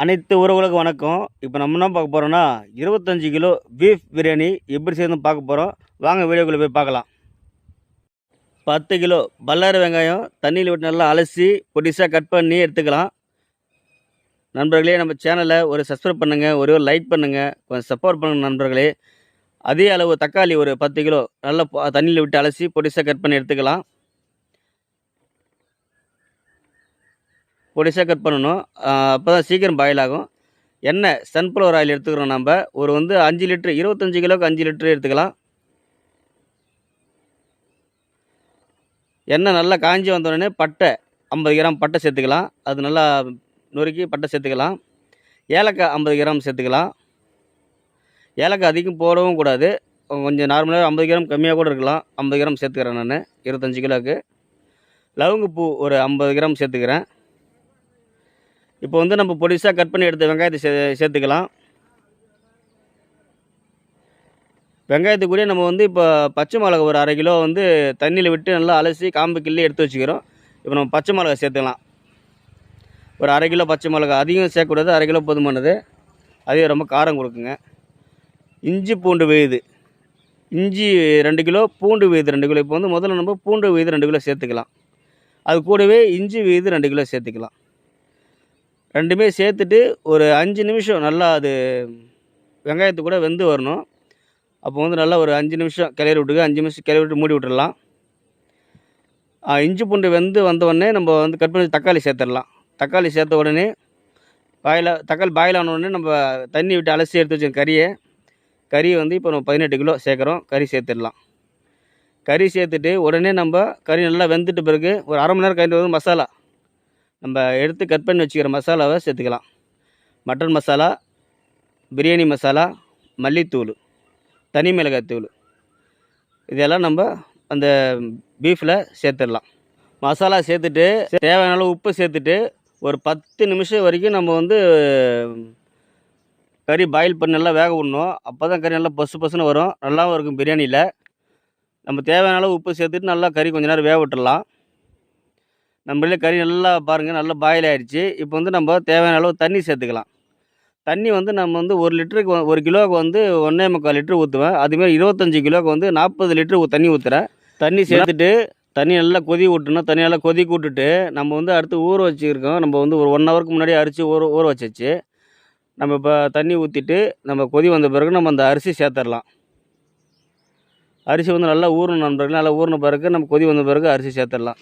அனைத்து உறவுகளுக்கும் வணக்கம். இப்போ நம்ம என்ன பார்க்க போகிறோம்னா 25 கிலோ பீஃப் பிரியாணி எப்படி செய்யணும்னு பார்க்க போகிறோம். வாங்க வீடியோக்குள்ளே போய் பார்க்கலாம். 10 கிலோ பல்லாரி வெங்காயம் தண்ணியில் விட்டு நல்லா அலசி பொடிசாக கட் பண்ணி எடுத்துக்கலாம். நண்பர்களே, நம்ம சேனலை ஒரு சப்ஸ்கிரைப் பண்ணுங்கள், ஒரு லைக் பண்ணுங்கள், கொஞ்சம் சப்போர்ட் பண்ணுங்கள் நண்பர்களே. அதே அளவு தக்காளி ஒரு 10 கிலோ நல்லா தண்ணியில் விட்டு அலசி பொடிசாக கட் பண்ணி எடுத்துக்கலாம். பொடிசாக கட் பண்ணணும், அப்போ தான் சீக்கிரம் பாயில் ஆகும். எண்ணெய் சன்ஃப்ளவர் ஆயில் எடுத்துக்கிறோம். நம்ம ஒரு 5 லிட்ரு 25 கிலோவுக்கு 5 லிட்ரு எடுத்துக்கலாம். எண்ணெய் நல்லா காஞ்சி வந்தோடனே பட்டை 50 கிராம் பட்டை சேர்த்துக்கலாம். அது நல்லா நொறுக்கி பட்டை சேர்த்துக்கலாம். ஏலக்காய் 50 கிராம் சேர்த்துக்கலாம். ஏலக்காய் அதிகம் போடவும் கூடாது, கொஞ்சம் நார்மலாக 50 கிராம் கம்மியாக கூட இருக்கலாம். 50 கிராம் சேர்த்துக்கிறேன் நான் 25 கிலோவுக்கு. லவங்கப்பூ ஒரு 50 கிராம் சேர்த்துக்கிறேன். இப்போ நம்ம பொடிசாக கட் பண்ணி எடுத்த வெங்காயத்தை சேர்த்துக்கலாம். வெங்காயத்து கூட நம்ம இப்போ பச்சை மிளகா ஒரு அரை கிலோ தண்ணியில் விட்டு நல்லா அலசி காம்பு கிள்ளி எடுத்து வச்சுக்கிறோம். இப்போ நம்ம பச்சை மிளகா சேர்த்துக்கலாம். ஒரு அரை கிலோ பச்சை மிளகா, அதிகம் சேர்க்கக்கூடாது, அரை கிலோ போதுமானது. அதே ரொம்ப காரம் கொடுக்குங்க. இஞ்சி பூண்டு விழுது, இஞ்சி 2 கிலோ, பூண்டு விழுது 2 கிலோ. இப்போ முதல்ல நம்ம பூண்டு விழுது 2 கிலோ சேர்த்துக்கலாம். அது கூடவே இஞ்சி விழுது 2 கிலோ சேர்த்துக்கலாம். ரெண்டுமே சேர்த்துட்டு ஒரு 5 நிமிஷம் நல்லா அது வெங்காயத்து கூட வெந்து வரணும். அப்போ நல்லா ஒரு 5 நிமிஷம் கிளறி விட்டுங்க. 5 நிமிஷம் கிளறி விட்டு மூடி விட்டுடலாம். இஞ்சி பூண்டு வெந்து வந்தவுடனே நம்ம கட் பண்ணி தக்காளி சேர்த்துடலாம். தக்காளி சேர்த்த உடனே தக்காளி பாயில் ஆன உடனே நம்ம தண்ணி விட்டு அலசி எடுத்து வச்ச கறியை இப்போ நம்ம 18 கிலோ சேர்க்குறோம். கறி சேர்த்துடலாம். கறி சேர்த்துட்டு உடனே நம்ம கறி நல்லா வெந்துட்டு பிறகு ஒரு அரை மணி நேரம் கழிந்து மசாலா நம்ம எடுத்து கட் பண்ணி வச்சுக்கிற மசாலாவை சேர்த்துக்கலாம். மட்டன் மசாலா, பிரியாணி மசாலா, மல்லித்தூள், தனி மிளகாய்த்தூள், இதெல்லாம் நம்ம அந்த பீஃபில் சேர்த்துடலாம். மசாலா சேர்த்துட்டு தேவையான அளவு உப்பு சேர்த்துட்டு ஒரு 10 நிமிஷம் வரைக்கும் நம்ம கறி பாயில் பண்ணி நல்லா வேக விடணும். அப்போ தான் கறி நல்லா பொசு பொசுன்னு வரும், நல்லாவும் இருக்கும் பிரியாணியில். நம்ம தேவையான அளவு உப்பு சேர்த்துட்டு நல்லா கறி கொஞ்சம் நேரம் வேக விட்டுடலாம். நம்மளே கறி நல்லா பாருங்கள், நல்லா பாயில் ஆகிடுச்சு. இப்போ நம்ம தேவையான அளவு தண்ணி சேர்த்துக்கலாம். தண்ணி நம்ம 1 லிட்டருக்கு 1 கிலோவுக்கு 1.25 லிட்டரு ஊற்றுவேன். அதுமாரி 25 கிலோவுக்கு 40 லிட்டரு தண்ணி ஊற்றுறேன். தண்ணி சேர்த்துட்டு தண்ணி நல்லா கொதி விட்டணும். தண்ணி நல்லா கொதிக்க விட்டுட்டு நம்ம அடுத்து ஊற வச்சுருக்கோம். நம்ம ஒரு 1 ஹவருக்கு முன்னாடி அரிசி ஊற வச்சாச்சு. நம்ம இப்போ தண்ணி ஊற்றிட்டு நம்ம கொதி வந்த பிறகு நம்ம அந்த அரிசி சேர்த்துடலாம். அரிசி நல்லா ஊறணும் நண்பர்கள். நல்லா ஊறின பிறகு நம்ம கொதி வந்த பிறகு அரிசி சேர்த்துடலாம்.